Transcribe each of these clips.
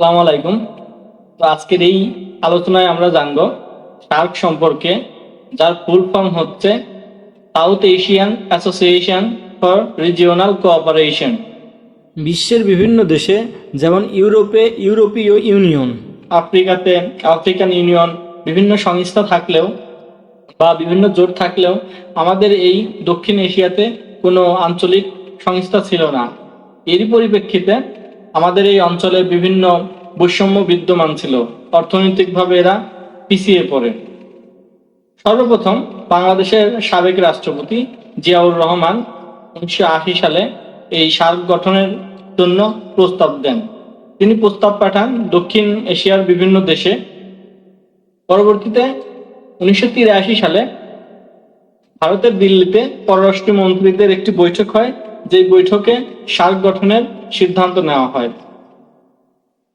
আসসালামু আলাইকুম। তো আজকের এই আলোচনায় আমরা জানবো সার্ক সম্পর্কে, যার ফুল ফর্ম হচ্ছে south Asian association for regional cooperation. বিশ্বের বিভিন্ন দেশে, যেমন ইউরোপে ইউরোপীয় ইউনিয়ন, আফ্রিকাতে আফ্রিকান ইউনিয়ন, বিভিন্ন সংস্থা থাকলেও বা বিভিন্ন জোট থাকলেও আমাদের এই দক্ষিণ এশিয়াতে কোনো আঞ্চলিক সংস্থা ছিল না। এরই পরিপ্রেক্ষিতে আমাদের এই অঞ্চলে বিভিন্ন বৈষম্য বিদ্যমান ছিল, অর্থনৈতিকভাবে এরা পিছিয়ে পড়ে। সর্বপ্রথম বাংলাদেশের সাবেক রাষ্ট্রপতি জিয়াউর রহমান 1980 সালে এই সার্ক গঠনের জন্য প্রস্তাব দেন। তিনি প্রস্তাব পাঠান দক্ষিণ এশিয়ার বিভিন্ন দেশে। পরবর্তীতে 1983 সালে ভারতের দিল্লিতে পররাষ্ট্র মন্ত্রীদের একটি বৈঠক হয়, যে বৈঠকে সার্ক গঠনের সিদ্ধান্ত নেওয়া হয়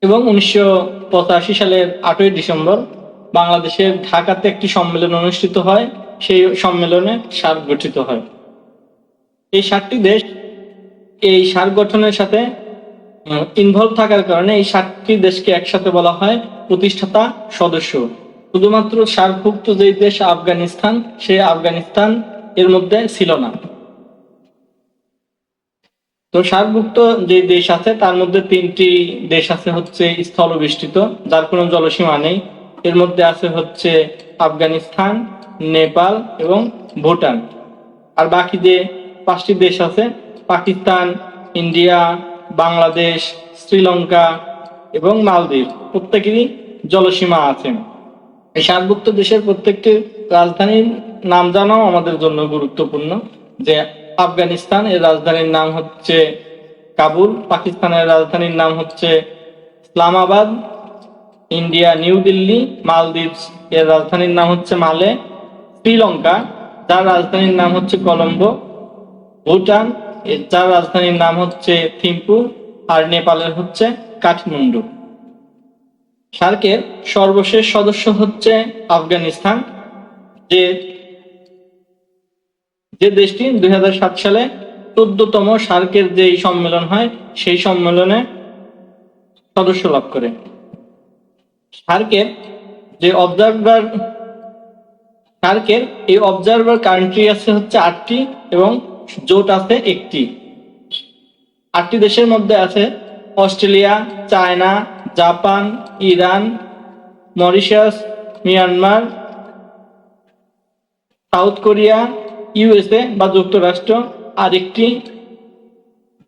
এবং 1985 সালের 8ই ডিসেম্বর বাংলাদেশের ঢাকাতে একটি সম্মেলন অনুষ্ঠিত হয়। সেই সম্মেলনে সার্ক গঠিত হয়। এই 7টি দেশ এই সার্ক গঠনের সাথে ইনভলভ থাকার কারণে এই 7টি দেশকে একসাথে বলা হয় প্রতিষ্ঠাতা সদস্য। শুধুমাত্র সার্কভুক্ত যে দেশ আফগানিস্তান, সেই আফগানিস্তান এর মধ্যে ছিল না। তো সার্কভুক্ত যে দেশ আছে তার মধ্যে 3টি দেশ আছে হচ্ছে স্থলবেষ্টিত, যার কোনো জলসীমা নেই। এর মধ্যে আছে হচ্ছে আফগানিস্তান, নেপাল এবং ভুটান। আর বাকি যে 5টি দেশ আছে, পাকিস্তান, ইন্ডিয়া, বাংলাদেশ, শ্রীলঙ্কা এবং মালদ্বীপ, প্রত্যেকেরই জলসীমা আছে। এই সার্কভুক্ত দেশের প্রত্যেকটি রাজধানীর নাম জানাও আমাদের জন্য গুরুত্বপূর্ণ। যে আফগানিস্তান এর রাজধানীর নাম হচ্ছে কাবুল, পাকিস্তানের রাজধানীর নাম হচ্ছে ইসলামাবাদ, ইন্ডিয়া নিউ দিল্লি, মালদ্বীপ এর রাজধানীর নাম হচ্ছে মালে, শ্রীলঙ্কা যার রাজধানীর নাম হচ্ছে কলম্বো, ভুটান যার রাজধানীর নাম হচ্ছে থিম্পু, আর নেপালের হচ্ছে কাঠমান্ডু। সার্কের সর্বশেষ সদস্য হচ্ছে আফগানিস্তান, যে যে দেশটি 2007 সালে 14তম সার্কের যে সম্মেলন হয় সেই সম্মেলনে সদস্য লাভ করে। সার্কের যে অবজারভার কান্ট্রি আছে হচ্ছে 8টি এবং জোট আছে 1টি। 8টি দেশের মধ্যে আছে Australia, China, Japan, Iran, Mauritius, Myanmar, south Korea, USA বা যুক্তরাষ্ট্র। আর একটি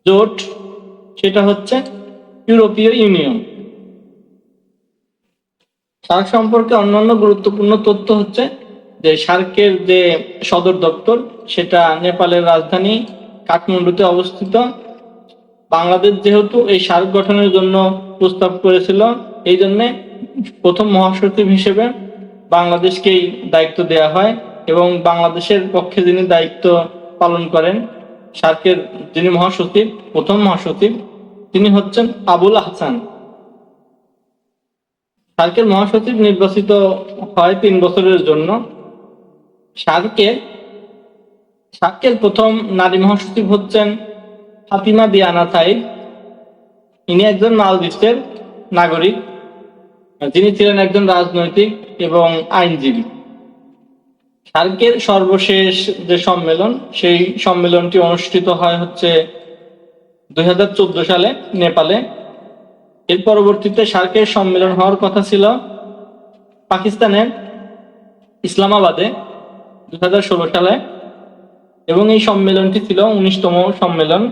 জোট, সেটা হচ্ছে ইউরোপীয় ইউনিয়ন। সার্ক সম্পর্কে অন্যান্য গুরুত্বপূর্ণ তথ্য হচ্ছে যে সার্কের যে সদর দপ্তর সেটা নেপালের রাজধানী কাঠমান্ডুতে অবস্থিত। বাংলাদেশ যেহেতু এই সার্ক গঠনের জন্য প্রস্তাব করেছিল, এই জন্য প্রথম মহাসচিব হিসেবে বাংলাদেশকেই দায়িত্ব দেওয়া হয় এবং বাংলাদেশের পক্ষে যিনি দায়িত্ব পালন করেন সার্কের যিনি মহাসচিব, প্রথম মহাসচিব, তিনি হচ্ছেন আবুল আহসান। সার্কের মহাসচিব নির্বাচিত হয় 3 বছরের জন্য। সার্কের সার্কের প্রথম নারী মহাসচিব হচ্ছেন ফাতিমা দিয়ানা সাইদ। ইনি একজন মালদ্বীপের নাগরিক, যিনি ছিলেন একজন রাজনৈতিক এবং আইনজীবী। সার্কের সর্বশেষ যে সম্মেলন, সেই সম্মেলনটি অনুষ্ঠিত হয় হচ্ছে 2014 সালে নেপালে। এর পরবর্তীতে সার্কের সম্মেলন হওয়ার কথা ছিল পাকিস্তানের ইসলামাবাদে 2016 সালে, এবং এই সম্মেলনটি ছিল 19তম সম্মেলন।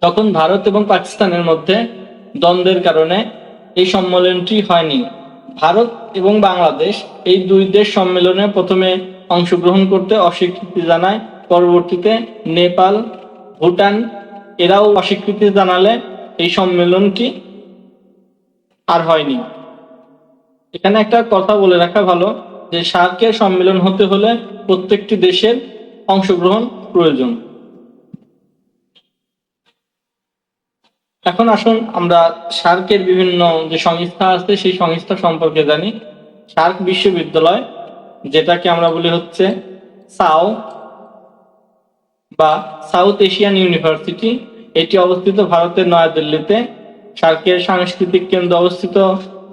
তখন ভারত এবং পাকিস্তানের মধ্যে দ্বন্দ্বের কারণে এই সম্মেলনটি হয়নি। ভারত এবং বাংলাদেশ এই 2 দেশ সম্মেলনে প্রথমে অংশগ্রহণ করতে অস্বীকৃতি জানায়। পরবর্তীতে নেপাল, ভুটান এরাও অস্বীকৃতি জানালে এই সম্মেলনটি আর হয়নি। এখানে একটা কথা বলে রাখা ভালো যে সার্কের সম্মেলন হতে হলে প্রত্যেকটি দেশের অংশগ্রহণ প্রয়োজন। এখন আসুন আমরা সার্কের বিভিন্ন যে সংস্থা আছে সেই সংস্থা সম্পর্কে জানি। সার্ক বিশ্ববিদ্যালয়, যেটাকে আমরা বলি হচ্ছে সাও বা সাউথ এশিয়ান ইউনিভার্সিটি, এটি অবস্থিত ভারতের নয়াদিল্লিতে। সার্কের সাংস্কৃতিক কেন্দ্র অবস্থিত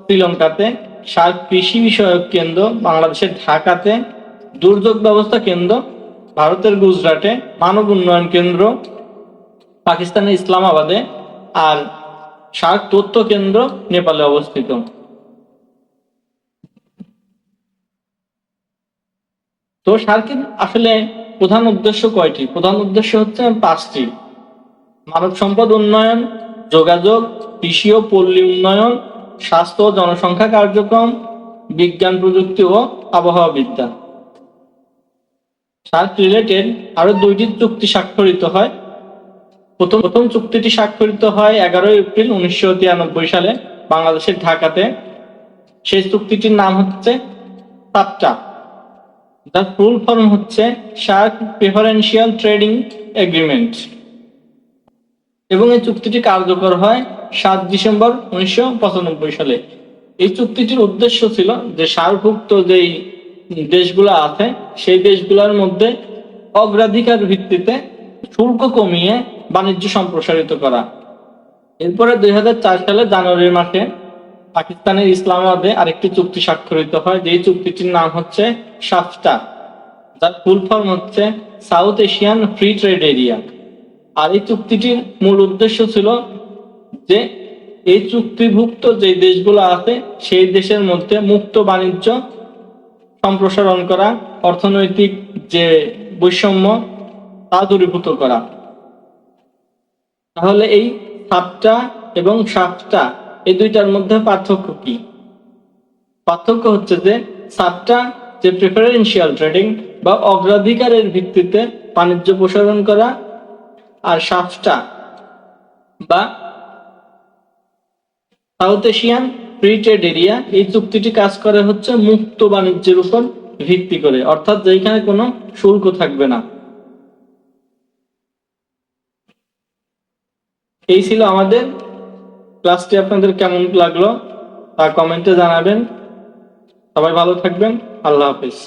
শ্রীলঙ্কাতে, সার্ক কৃষি বিষয়ক কেন্দ্র বাংলাদেশের ঢাকাতে, দুর্যোগ ব্যবস্থা কেন্দ্র ভারতের গুজরাটে, মানব উন্নয়ন কেন্দ্র পাকিস্তানের ইসলামাবাদে, আর সার্ক তথ্য কেন্দ্র নেপালে অবস্থিত। তো সার্কের আসলে প্রধান উদ্দেশ্য কয়টি? প্রধান উদ্দেশ্য হচ্ছে 5টি: মানব সম্পদ উন্নয়ন, যোগাযোগ, কৃষি ও পল্লী উন্নয়ন, স্বাস্থ্য ও জনসংখ্যা কার্যক্রম, বিজ্ঞান প্রযুক্তি ও আবহাওয়াবিদ্যা। সার্ক রিলেটেড আরো 2টি চুক্তি স্বাক্ষরিত হয়। প্রথম চুক্তিটি স্বাক্ষরিত হয় 11 এপ্রিল 1993 সালে বাংলাদেশের ঢাকাতে। সেই চুক্তিটির নাম হচ্ছে সাপটা। তার ফুল ফর্ম হচ্ছে সার্ক প্রেফারেন্সিয়াল ট্রেডিং এগ্রিমেন্ট, এবং এই চুক্তিটি কার্যকর হয় 7 ডিসেম্বর 1995 সালে। এই চুক্তিটির উদ্দেশ্য ছিল যে সার্কভুক্ত যেই দেশগুলো আছে সেই দেশগুলোর মধ্যে অগ্রাধিকার ভিত্তিতে শুল্ক কমিয়ে বাণিজ্য সম্প্রসারিত করা। এরপরে 2004 সালে জানুয়ারি মাসে পাকিস্তানের ইসলামাবাদে আরেকটি চুক্তি স্বাক্ষরিত হয়, যেই চুক্তিটির নাম হচ্ছে সাফটা, যার ফুল ফর্ম হচ্ছে south Asian free trade area. আর এই চুক্তিটির মূল উদ্দেশ্য ছিল যে এই চুক্তিভুক্ত যে দেশগুলো আছে সেই দেশের মধ্যে মুক্ত বাণিজ্য সম্প্রসারণ করা, অর্থনৈতিক যে বৈষম্য তা দূরীভূত করা। তাহলে এই সাপটা এবং সাফটা এই দুইটার মধ্যে পার্থক্য কি? পার্থক্য হচ্ছে যে সাপটা যে প্রেফারেন্সিয়াল ট্রেডিং বা অগ্রাধিকারের ভিত্তিতে বাণিজ্য প্রসারণ করা, আর সাফটা বা south Asian free trade area এই চুক্তিটি কাজ করে হচ্ছে মুক্ত বাণিজ্যের উপর ভিত্তি করে, অর্থাৎ যেখানে কোনো শুল্ক থাকবে না। এই ছিল আমাদের ক্লাসটি। আপনাদের কেমন লাগলো তা কমেন্টে জানাবেন। সবাই ভালো থাকবেন। আল্লাহ হাফেজ।